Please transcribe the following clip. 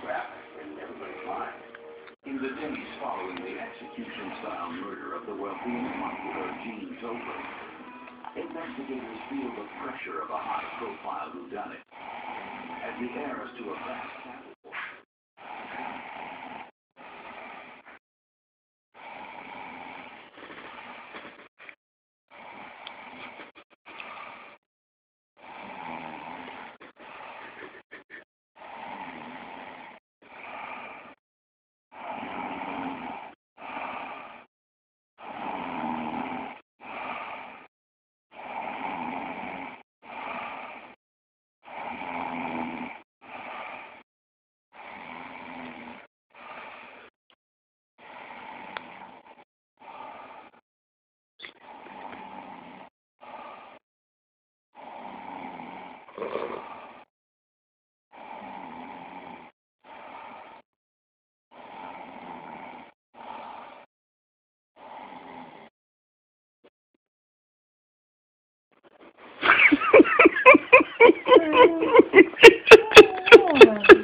graphic in everybody's mind. In the days following the execution-style murder of the wealthy and popular Gene Tobler, investigators feel the pressure of a high-profile whodunit as the heirs to a vast capital. Oh.